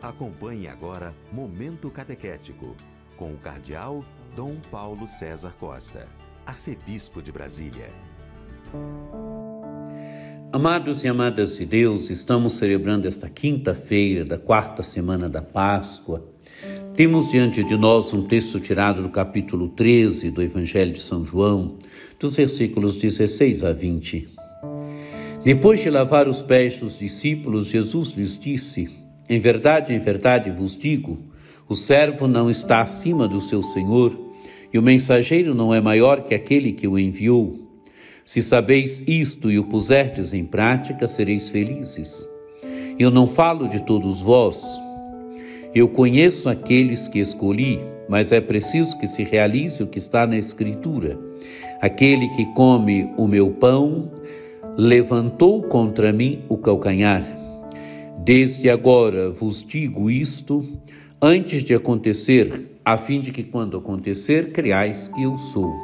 Acompanhe agora Momento Catequético, com o Cardeal Dom Paulo César Costa, arcebispo de Brasília. Amados e amadas de Deus, estamos celebrando esta quinta-feira da quarta semana da Páscoa. Temos diante de nós um texto tirado do capítulo 13 do Evangelho de São João, dos versículos 16 a 20. Depois de lavar os pés dos discípulos, Jesus lhes disse: em verdade vos digo, o servo não está acima do seu senhor, e o mensageiro não é maior que aquele que o enviou. Se sabeis isto e o puserdes em prática, sereis felizes. Eu não falo de todos vós. Eu conheço aqueles que escolhi, mas é preciso que se realize o que está na Escritura. Aquele que come o meu pão levantou contra mim o calcanhar. Desde agora vos digo isto, antes de acontecer, a fim de que quando acontecer, creais que eu sou.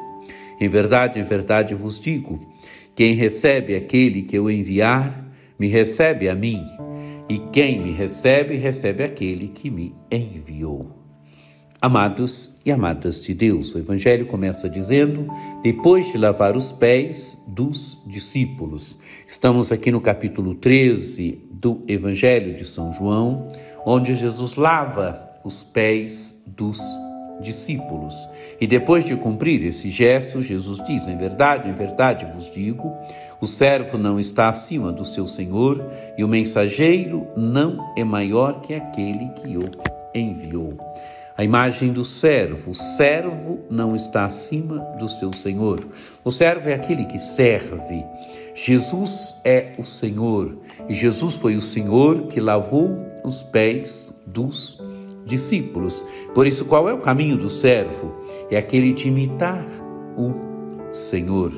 Em verdade vos digo, quem recebe aquele que eu enviar, me recebe a mim, e quem me recebe, recebe aquele que me enviou. Amados e amadas de Deus, o Evangelho começa dizendo, depois de lavar os pés dos discípulos. Estamos aqui no capítulo 13 do Evangelho de São João, onde Jesus lava os pés dos discípulos. E depois de cumprir esse gesto, Jesus diz, em verdade vos digo, o servo não está acima do seu senhor e o mensageiro não é maior que aquele que o enviou. A imagem do servo. O servo não está acima do seu senhor. O servo é aquele que serve. Jesus é o Senhor. E Jesus foi o Senhor que lavou os pés dos discípulos. Por isso, qual é o caminho do servo? É aquele de imitar o Senhor.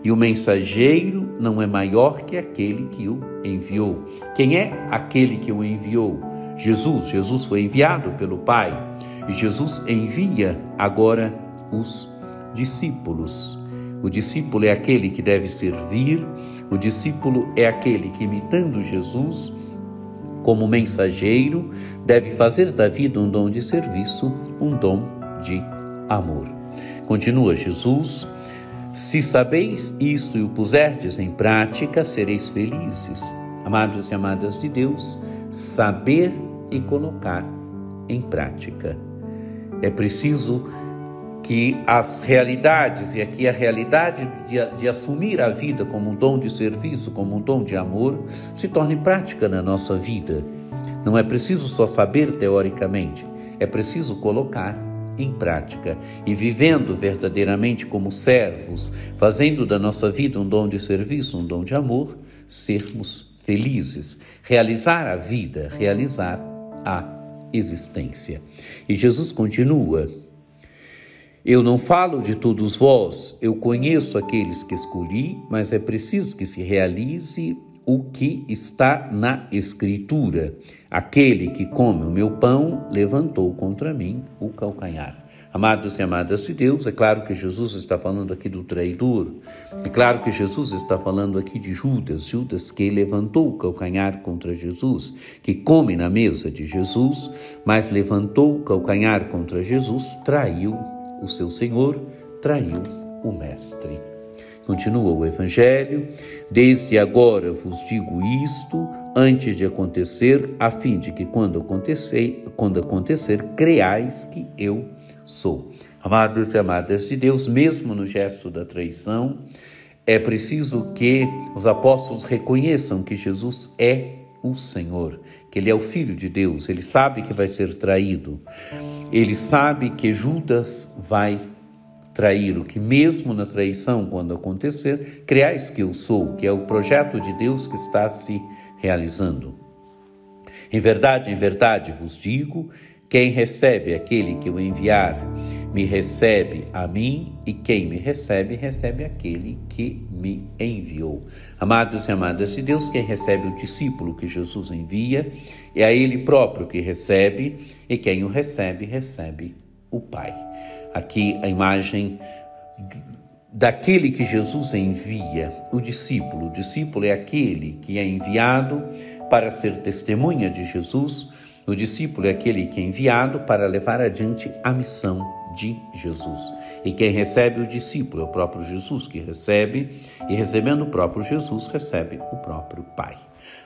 E o mensageiro não é maior que aquele que o enviou. Quem é aquele que o enviou? Jesus. Jesus foi enviado pelo Pai. E Jesus envia agora os discípulos. O discípulo é aquele que deve servir, o discípulo é aquele que, imitando Jesus, como mensageiro, deve fazer da vida um dom de serviço, um dom de amor. Continua Jesus: se sabeis isto e o puserdes em prática, sereis felizes. Amados e amadas de Deus, saber e colocar em prática. É preciso que as realidades, e aqui a realidade de assumir a vida como um dom de serviço, como um dom de amor, se torne prática na nossa vida. Não é preciso só saber teoricamente, é preciso colocar em prática. E vivendo verdadeiramente como servos, fazendo da nossa vida um dom de serviço, um dom de amor, sermos felizes. Realizar a vida, realizar a existência. E Jesus continua: eu não falo de todos vós, eu conheço aqueles que escolhi, mas é preciso que se realize o que está na Escritura. Aquele que come o meu pão levantou contra mim o calcanhar. Amados e amadas de Deus, é claro que Jesus está falando aqui do traidor, é claro que Jesus está falando aqui de Judas que levantou o calcanhar contra Jesus, que come na mesa de Jesus, mas levantou o calcanhar contra Jesus, traiu o seu Senhor, traiu o Mestre. Continua o Evangelho: desde agora vos digo isto, antes de acontecer, a fim de que quando acontecer, creais que eu sou. Amados e amadas de Deus, mesmo no gesto da traição, é preciso que os apóstolos reconheçam que Jesus é o Senhor, que Ele é o Filho de Deus. Ele sabe que vai ser traído. Ele sabe que Judas vai traí-lo, que mesmo na traição, quando acontecer, creais que eu sou, que é o projeto de Deus que está se realizando. Em verdade vos digo, quem recebe aquele que eu enviar, me recebe a mim, e quem me recebe, recebe aquele que me enviou. Amados e amadas de Deus, quem recebe o discípulo que Jesus envia, é a ele próprio que recebe, e quem o recebe, recebe o Pai. Aqui a imagem daquele que Jesus envia, o discípulo. O discípulo é aquele que é enviado para ser testemunha de Jesus, O discípulo é aquele que é enviado para levar adiante a missão de Jesus. E quem recebe o discípulo é o próprio Jesus que recebe, e recebendo o próprio Jesus, recebe o próprio Pai.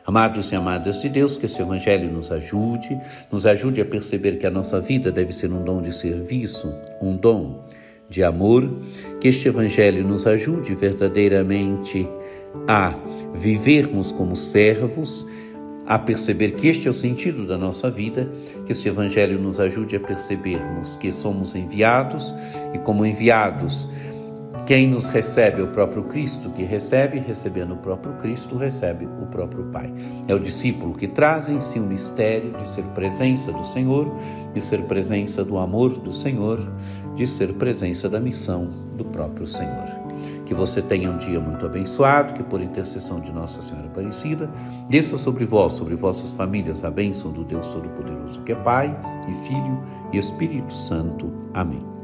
Amados e amadas de Deus, que esse Evangelho nos ajude a perceber que a nossa vida deve ser um dom de serviço, um dom de amor, que este Evangelho nos ajude verdadeiramente a vivermos como servos, a perceber que este é o sentido da nossa vida, que esse Evangelho nos ajude a percebermos que somos enviados e como enviados, quem nos recebe é o próprio Cristo, que recebendo o próprio Cristo, recebe o próprio Pai. É o discípulo que traz em si o mistério de ser presença do Senhor, de ser presença do amor do Senhor, de ser presença da missão do próprio Senhor. Que você tenha um dia muito abençoado, que por intercessão de Nossa Senhora Aparecida, desça sobre vós, sobre vossas famílias, a bênção do Deus Todo-Poderoso, que é Pai e Filho e Espírito Santo. Amém.